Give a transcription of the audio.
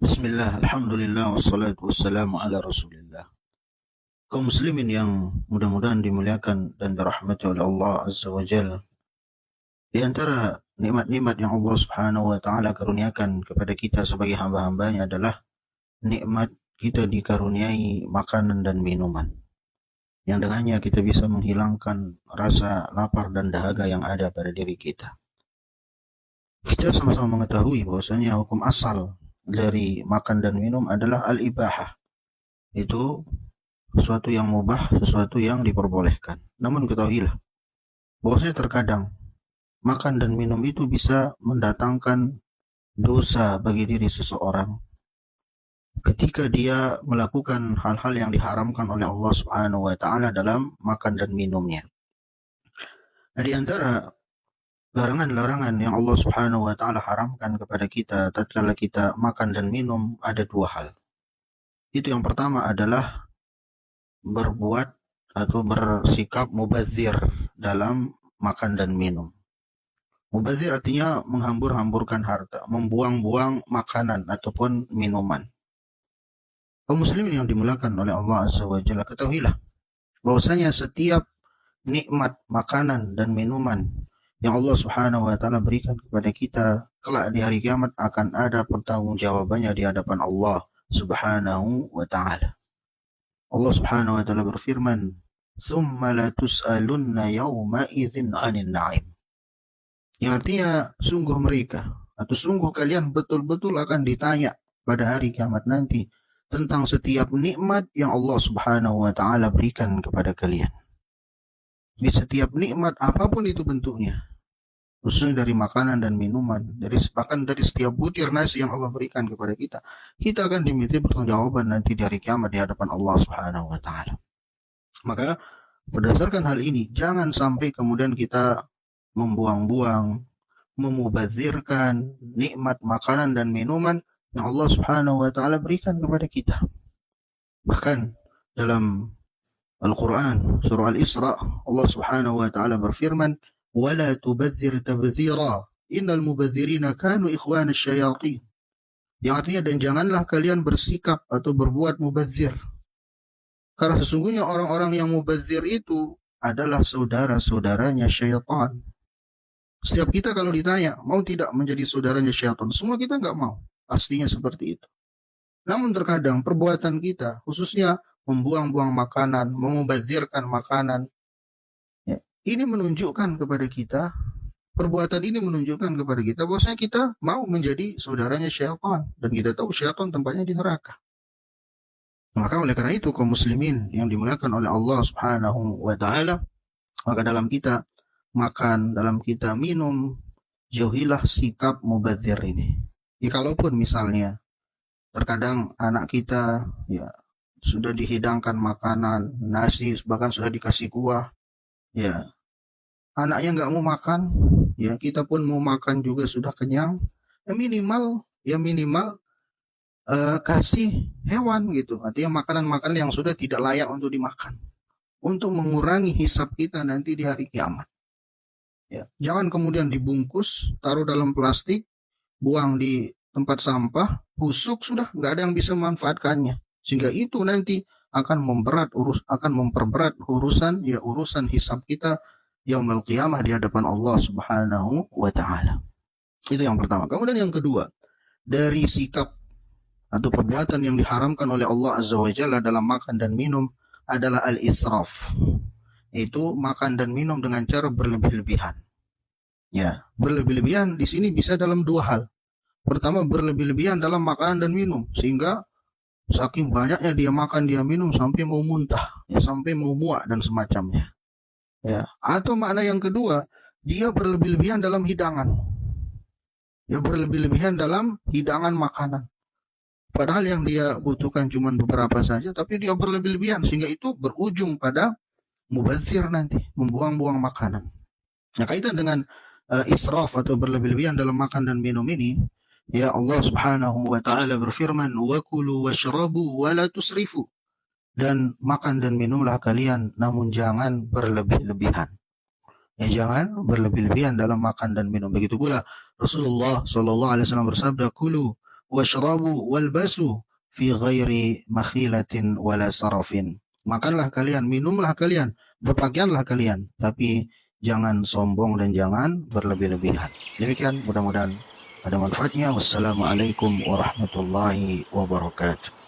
Bismillah, Alhamdulillah, wassalatu wassalamu ala rasulillah. Kaum muslimin yang mudah-mudahan dimuliakan dan dirahmati oleh Allah Azza wa Jal. Di antara nikmat-nikmat yang Allah subhanahu wa ta'ala karuniakan kepada kita sebagai hamba-hambanya adalah nikmat kita dikaruniai makanan dan minuman. Yang dengannya kita bisa menghilangkan rasa lapar dan dahaga yang ada pada diri kita. Kita sama-sama mengetahui bahwasanya hukum asal dari makan dan minum adalah al-ibahah. Itu sesuatu yang mubah, sesuatu yang diperbolehkan. Namun ketahuilah, bahwasanya terkadang makan dan minum itu bisa mendatangkan dosa bagi diri seseorang ketika dia melakukan hal-hal yang diharamkan oleh Allah Subhanahu wa taala dalam makan dan minumnya. Nah, di antara larangan-larangan yang Allah Subhanahu wa taala haramkan kepada kita tatkala kita makan dan minum ada dua hal. Itu yang pertama adalah berbuat atau bersikap mubazir dalam makan dan minum. Mubazir artinya menghambur-hamburkan harta, membuang-buang makanan ataupun minuman. Kaum muslimin yang dimuliakan oleh Allah Azza wa Jalla, ketahuilah bahwasanya setiap nikmat makanan dan minuman yang Allah Subhanahu wa taala berikan kepada kita kelak di hari kiamat akan ada pertanggungjawabannya di hadapan Allah Subhanahu wa taala. Allah Subhanahu wa taala berfirman, "Tsumma la tus'alunna yawma idzin 'anil na'im." Yang artinya sungguh mereka atau sungguh kalian betul-betul akan ditanya pada hari kiamat nanti tentang setiap nikmat yang Allah Subhanahu wa taala berikan kepada kalian. Di setiap nikmat apapun itu bentuknya, khususnya dari makanan dan minuman, bahkan dari setiap butir nasi yang Allah berikan kepada kita, kita akan diminta pertanggungjawaban nanti di hari kiamat di hadapan Allah Subhanahu wa taala. Maka berdasarkan hal ini, jangan sampai kemudian kita membuang-buang, memubazirkan nikmat makanan dan minuman yang Allah Subhanahu wa taala berikan kepada kita. Bahkan dalam Al-Quran surah Al-Isra, Allah Subhanahu wa taala berfirman, "Wala tubadzir tabdzira, innal mubadzirina kanu ikhwana syayatin." Yang artinya, dan janganlah kalian bersikap atau berbuat mubazir, karena sesungguhnya orang-orang yang mubazir itu adalah saudara-saudaranya syaitan. Setiap kita kalau ditanya, mau tidak menjadi saudaranya syaitan? Semua kita nggak mau. Pastinya seperti itu. Namun terkadang perbuatan kita, khususnya membuang-buang makanan, memubazirkan makanan, ya, ini menunjukkan kepada kita, perbuatan ini menunjukkan kepada kita bahwasanya kita mau menjadi saudaranya syaitan. Dan kita tahu syaitan tempatnya di neraka. Maka oleh karena itu kaum muslimin yang dimuliakan oleh Allah Subhanahu wa taala, maka dalam kita makan, dalam kita minum, jauhilah sikap mubazir ini. Ya, kalaupun misalnya terkadang anak kita ya sudah dihidangkan makanan, nasi, bahkan sudah dikasih kuah, ya anaknya nggak mau makan, ya kita pun mau makan juga sudah kenyang, ya minimal kasih hewan gitu, artinya makanan-makanan yang sudah tidak layak untuk dimakan, untuk mengurangi hisab kita nanti di hari kiamat. Ya, jangan kemudian dibungkus, taruh dalam plastik, buang di tempat sampah, busuk, sudah nggak ada yang bisa memanfaatkannya. Sehingga itu nanti akan memperberat urusan hisab kita yaumul qiyamah di hadapan Allah Subhanahu wa taala. Itu yang pertama. Kemudian yang kedua, dari sikap atau perbuatan yang diharamkan oleh Allah Azza wa Jalla dalam makan dan minum adalah al-israf. Itu makan dan minum dengan cara berlebih-lebihan. Ya, berlebih-lebihan di sini bisa dalam dua hal. Pertama, berlebih-lebihan dalam makanan dan minum, sehingga saking banyaknya dia makan, dia minum sampai mau muntah, ya, sampai mau muak dan semacamnya. Ya, atau makna yang kedua, dia berlebih-lebihan dalam hidangan. Ya, berlebih-lebihan dalam hidangan makanan. Padahal yang dia butuhkan cuma beberapa saja, tapi dia berlebih-lebihan sehingga itu berujung pada mubazir nanti, membuang-buang makanan. Nah, kaitan dengan israf atau berlebih-lebihan dalam makan dan minum ini, ya Allah Subhanahu wa taala berfirman, "Wa kulu washrabu wa la tusrifu." Dan makan dan minumlah kalian, namun jangan berlebih-lebihan. Ya, jangan berlebih-lebihan dalam makan dan minum. Begitu pula Rasulullah sallallahu alaihi wasallam bersabda, "Kulu washrabu walbasu fi ghairi makhilatin wala sarafin. Makanlah kalian, minumlah kalian, berpakaianlah kalian, tapi jangan sombong dan jangan berlebih-lebihan. Demikian, mudah-mudahan ada manfaatnya. Wassalamualaikum warahmatullahi wabarakatuh.